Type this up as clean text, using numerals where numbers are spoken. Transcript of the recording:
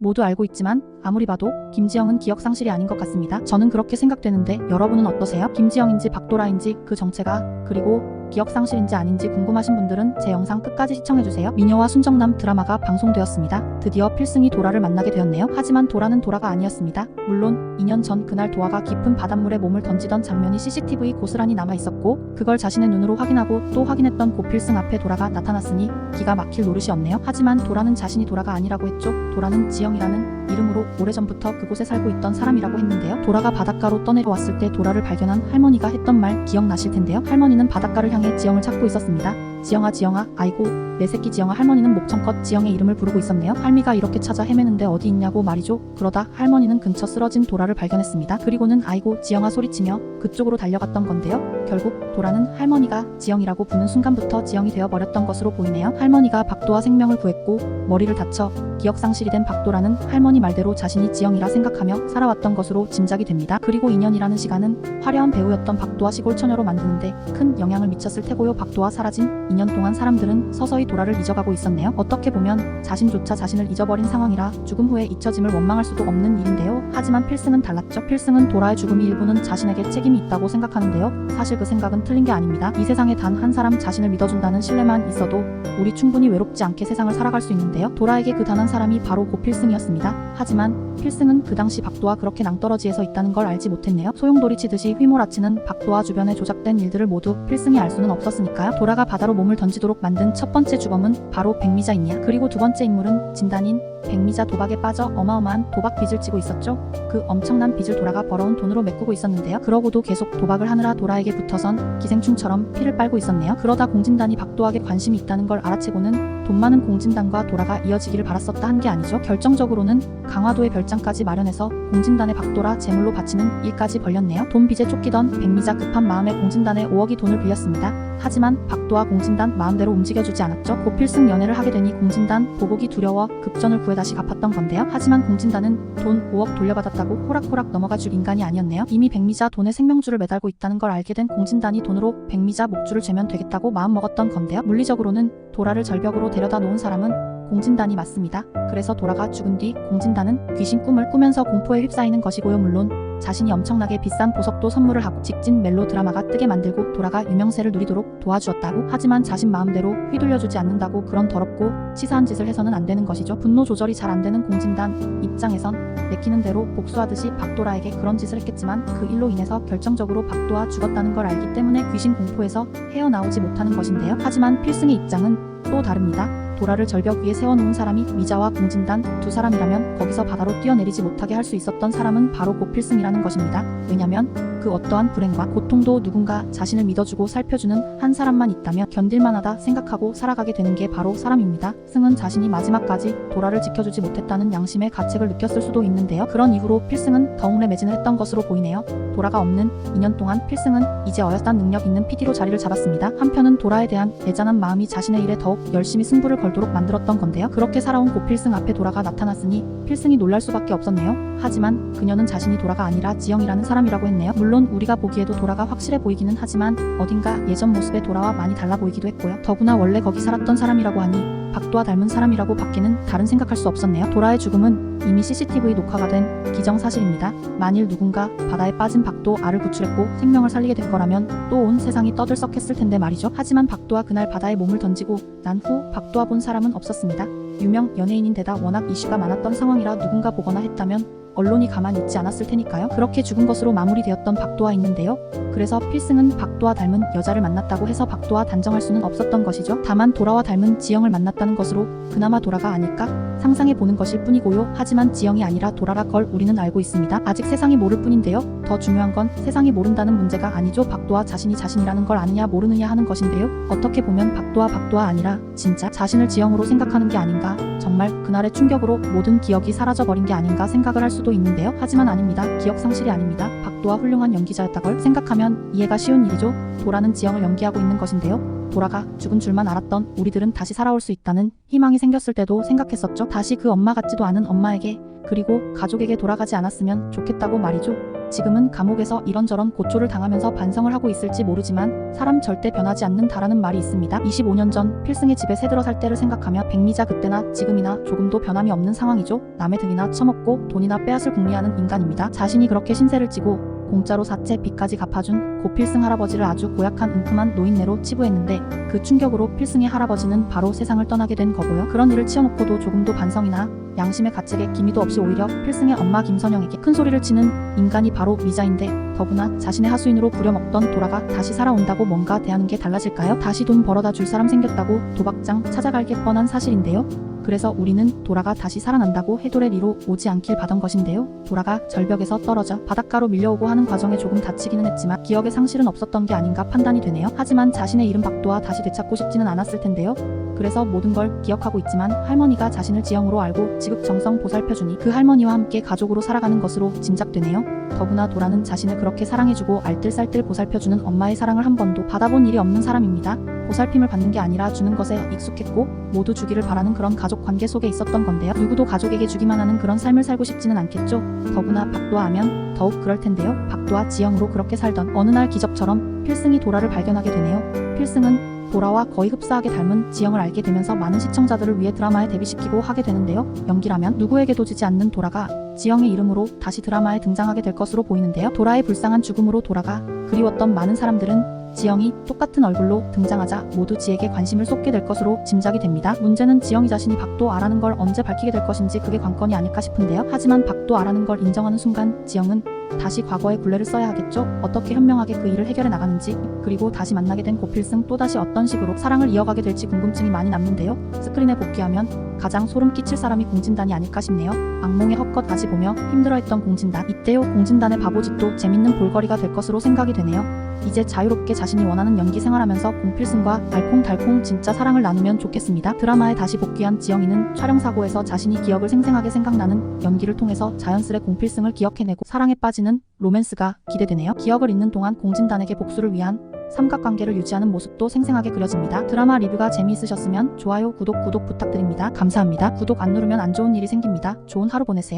모두 알고 있지만 아무리 봐도 김지영은 기억상실이 아닌 것 같습니다. 저는 그렇게 생각되는데 여러분은 어떠세요? 김지영인지 박도라인지 그 정체가 그리고 기억상실인지 아닌지 궁금하신 분들은 제 영상 끝까지 시청해주세요. 미녀와 순정남 드라마가 방송되었습니다. 드디어 필승이 도라를 만나게 되었네요. 하지만 도라는 도라가 아니었습니다. 물론 2년 전 그날 도화가 깊은 바닷물에 몸을 던지던 장면이 CCTV 고스란히 남아있었고 그걸 자신의 눈으로 확인하고 또 확인했던 고필승 앞에 도라가 나타났으니 기가 막힐 노릇이 없네요. 하지만 도라는 자신이 도라가 아니라고 했죠. 도라는 지영이라는 이름으로 오래전부터 그곳에 살고 있던 사람이라고 했는데요. 도라가 바닷가로 떠내려왔을 때 도라를 발견한 할머니가 했던 말 기억나실 텐데요. 할머니는 바닷가를 향해 지영을 찾고 있었습니다. 지영아 지영아 아이고 내 새끼 지영아. 할머니는 목청껏 지영의 이름을 부르고 있었네요. 할미가 이렇게 찾아 헤매는데 어디 있냐고 말이죠. 그러다 할머니는 근처 쓰러진 도라를 발견했습니다. 그리고는 아이고 지영아 소리치며 그쪽으로 달려갔던 건데요. 결국 도라는 할머니가 지영이라고 부는 순간부터 지영이 되어버렸던 것으로 보이네요. 할머니가 박도와 생명을 구했고 머리를 다쳐 기억상실이 된 박도라는 할머니 말대로 자신이 지영이라 생각하며 살아왔던 것으로 짐작이 됩니다. 그리고 2년이라는 시간은 화려한 배우였던 박도와 시골 처녀로 만드는데 큰 영향을 미쳤을 테고요. 박도와 사라진 2년 동안 사람들은 서서히 도라를 잊어가고 있었네요. 어떻게 보면 자신조차 자신을 잊어버린 상황이라 죽음 후에 잊혀짐을 원망할 수도 없는 일인데요. 하지만 필승은 달랐죠. 필승은 도라의 죽음이 일부는 자신에게 책임이 있다고 생각하는데요. 사실 그 생각은 틀린 게 아닙니다. 이 세상에 단 한 사람 자신을 믿어준다는 신뢰만 있어도 우리 충분히 외롭지 않게 세상을 살아갈 수 있는데요. 도라에게 그 단 한 사람이 바로 고필승이었습니다. 하지만 필승은 그 당시 박도와 그렇게 낭떠러지에 서 있다는 걸 알지 못했네요. 소용돌이 치듯이 휘몰아치는 박도와 주변에 조작된 일들을 모두 필승이 알 수는 없었으니까요. 도라가 바다로 몸을 던지도록 만든 첫 번째 주범은 바로 백미자입니다. 그리고 두 번째 인물은 진단인 백미자 도박에 빠져 어마어마한 도박 빚을 지고 있었죠. 그 엄청난 빚을 도라가 벌어온 돈으로 메꾸고 있었는데요. 그러고도 계속 도박을 하느라 도라에게 붙어선 기생충처럼 피를 빨고 있었네요. 그러다 공진단이 박도에게 관심이 있다는 걸 알아채고는 돈 많은 공진단과 도라가 이어지기를 바랐었다 한 게 아니죠. 결정적으로는 강화도의 별장까지 마련해서 공진단의 박도라 제물로 바치는 일까지 벌였네요. 돈 빚에 쫓기던 백미자 급한 마음에 공진단에 5억이 돈을 빌렸습니다. 하지만 박도와 공진단 마음대로 움직여주지 않았죠. 고필승 연애를 하게 되니 공진단 보복이 두려워 급전을 구해 다시 갚았던 건데요. 하지만 공진단은 돈 5억 돌려받았다고 호락호락 넘어가줄 인간이 아니었네요. 이미 백미자 돈에 생명줄을 매달고 있다는 걸 알게 된 공진단이 돈으로 백미자 목줄을 죄면 되겠다고 마음먹었던 건데요. 물리적으로는 도라를 절벽으로 데려다 놓은 사람은 공진단이 맞습니다. 그래서 도라가 죽은 뒤 공진단은 귀신 꿈을 꾸면서 공포에 휩싸이는 것이고요. 물론 자신이 엄청나게 비싼 보석도 선물을 하고 직진 멜로 드라마가 뜨게 만들고 도라가 유명세를 누리도록 도와주었다고. 하지만 자신 마음대로 휘둘려주지 않는다고 그런 더럽고 치사한 짓을 해서는 안 되는 것이죠. 분노 조절이 잘 안 되는 공진단 입장에선 내키는 대로 복수하듯이 박도라에게 그런 짓을 했겠지만 그 일로 인해서 결정적으로 박도와 죽었다는 걸 알기 때문에 귀신 공포에서 헤어나오지 못하는 것인데요. 하지만 필승의 입장은 또 다릅니다. 도라를 절벽 위에 세워놓은 사람이 미자와 공진단 두 사람이라면 거기서 바다로 뛰어내리지 못하게 할 수 있었던 사람은 바로 고필승이라는 것입니다. 왜냐면 그 어떠한 불행과 고통도 누군가 자신을 믿어주고 살펴주는 한 사람만 있다면 견딜만하다 생각하고 살아가게 되는 게 바로 사람입니다. 승은 자신이 마지막까지 도라를 지켜주지 못했다는 양심의 가책을 느꼈을 수도 있는데요. 그런 이후로 필승은 더욱내 매진을 했던 것으로 보이네요. 도라가 없는 2년 동안 필승은 이제 어엿한 능력 있는 PD로 자리를 잡았습니다. 한편은 도라에 대한 애잔한 마음이 자신의 일에 더욱 열심히 승부를 걸도록 만들었던 건데요. 그렇게 살아온 고필승 앞에 도라가 나타났으니 필승이 놀랄 수밖에 없었네요. 하지만 그녀는 자신이 도라가 아니라 지영이라는 사람이라고 했네요. 물론 우리가 보기에도 도라가 확실해 보이기는 하지만 어딘가 예전 모습의 도라와 많이 달라 보이기도 했고요. 더구나 원래 거기 살았던 사람이라고 하니 박도와 닮은 사람이라고 밖에는 다른 생각할 수 없었네요. 도라의 죽음은 이미 CCTV 녹화가 된 기정사실입니다. 만일 누군가 바다에 빠진 박도 알을 구출했고 생명을 살리게 된 거라면 또 온 세상이 떠들썩했을 텐데 말이죠. 하지만 박도와 그날 바다에 몸을 던지고 난 후 박도와 본 사람은 없었습니다. 유명 연예인인데다 워낙 이슈가 많았던 상황이라 누군가 보거나 했다면 언론이 가만히 있지 않았을 테니까요. 그렇게 죽은 것으로 마무리되었던 박도와 있는데요. 그래서 필승은 박도와 닮은 여자를 만났다고 해서 박도와 단정할 수는 없었던 것이죠. 다만 도라와 닮은 지영을 만났다는 것으로 그나마 도라가 아닐까 상상해보는 것일 뿐이고요. 하지만 지영이 아니라 도라라 걸 우리는 알고 있습니다. 아직 세상이 모를 뿐인데요. 더 중요한 건 세상이 모른다는 문제가 아니죠. 박도와 자신이 자신이라는 걸 아느냐 모르느냐 하는 것인데요. 어떻게 보면 박도가 아니라 진짜 자신을 지영으로 생각하는 게 아닌가, 정말 그날의 충격으로 모든 기억이 사라져버린 게 아닌가 생각을 할 수도 있는데요. 하지만 아닙니다. 기억상실이 아닙니다. 박도와 훌륭한 연기자였다걸 생각하면 이해가 쉬운 일이죠. 도라는 지영을 연기하고 있는 것인데요. 도라가 죽은 줄만 알았던 우리들은 다시 살아올 수 있다는 희망이 생겼을 때도 생각했었죠. 다시 그 엄마 같지도 않은 엄마에게 그리고 가족에게 돌아가지 않았으면 좋겠다고 말이죠. 지금은 감옥에서 이런저런 고초를 당하면서 반성을 하고 있을지 모르지만 사람 절대 변하지 않는다라는 말이 있습니다. 25년 전 필승의 집에 새들어 살 때를 생각하면 백미자 그때나 지금이나 조금도 변함이 없는 상황이죠. 남의 등이나 처먹고 돈이나 빼앗을 궁리하는 인간입니다. 자신이 그렇게 신세를 지고 공짜로 사채 빚까지 갚아준 고 필승 할아버지를 아주 고약한 은큼한 노인네로 치부했는데 그 충격으로 필승의 할아버지는 바로 세상을 떠나게 된 거고요. 그런 일을 치워놓고도 조금도 반성이나 양심의 가책에 기미도 없이 오히려 필승의 엄마 김선영에게 큰 소리를 치는 인간이 바로 미자인데 더구나 자신의 하수인으로 부려먹던 도라가 다시 살아온다고 뭔가 대하는 게 달라질까요? 다시 돈 벌어다 줄 사람 생겼다고 도박장 찾아갈 게 뻔한 사실인데요. 그래서 우리는 도라가 다시 살아난다고 해돌의 리로 오지 않길 바던 것인데요. 도라가 절벽에서 떨어져 바닷가로 밀려오고 하는 과정에 조금 다치기는 했지만 기억의 상실은 없었던 게 아닌가 판단이 되네요. 하지만 자신의 이름 박도아 다시 되찾고 싶지는 않았을 텐데요. 그래서 모든 걸 기억하고 있지만 할머니가 자신을 지영으로 알고 지극정성 보살펴주니 그 할머니와 함께 가족으로 살아가는 것으로 짐작되네요. 더구나 도라는 자신을 그렇게 사랑해주고 알뜰살뜰 보살펴주는 엄마의 사랑을 한 번도 받아본 일이 없는 사람입니다. 보살핌을 받는 게 아니라 주는 것에 익숙했고 모두 주기를 바라는 그런 가족 관계 속에 있었던 건데요. 누구도 가족에게 주기만 하는 그런 삶을 살고 싶지는 않겠죠. 더구나 박도아 하면 더욱 그럴 텐데요. 박도아 지영으로 그렇게 살던 어느 날 기적처럼 필승이 도라를 발견하게 되네요. 필승은 도라와 거의 흡사하게 닮은 지영을 알게 되면서 많은 시청자들을 위해 드라마에 데뷔시키고 하게 되는데요. 연기라면 누구에게도 지지 않는 도라가 지영의 이름으로 다시 드라마에 등장하게 될 것으로 보이는데요. 도라의 불쌍한 죽음으로 도라가 그리웠던 많은 사람들은 지영이 똑같은 얼굴로 등장하자 모두 지에게 관심을 쏟게 될 것으로 짐작이 됩니다. 문제는 지영이 자신이 박도아라는 걸 언제 밝히게 될 것인지 그게 관건이 아닐까 싶은데요. 하지만 박도아라는 걸 인정하는 순간 지영은 다시 과거의 굴레를 써야 하겠죠. 어떻게 현명하게 그 일을 해결해 나가는지 그리고 다시 만나게 된 고필승 또다시 어떤 식으로 사랑을 이어가게 될지 궁금증이 많이 남는데요. 스크린에 복귀하면 가장 소름 끼칠 사람이 공진단이 아닐까 싶네요. 악몽의 헛것 다시 보며 힘들어했던 공진단. 이때요 공진단의 바보짓도 재밌는 볼거리가 될 것으로 생각이 되네요. 이제 자유롭게 자신이 원하는 연기 생활하면서 공필승과 알콩달콩 진짜 사랑을 나누면 좋겠습니다. 드라마에 다시 복귀한 지영이는 촬영 사고에서 자신이 기억을 생생하게 생각나는 연기를 통해서 자연스레 공필승을 기억해내고 사랑에 빠지는 로맨스가 기대되네요. 기억을 잊는 동안 공진단에게 복수를 위한 삼각관계를 유지하는 모습도 생생하게 그려집니다. 드라마 리뷰가 재미있으셨으면 좋아요, 구독 부탁드립니다. 감사합니다. 구독 안 누르면 안 좋은 일이 생깁니다. 좋은 하루 보내세요.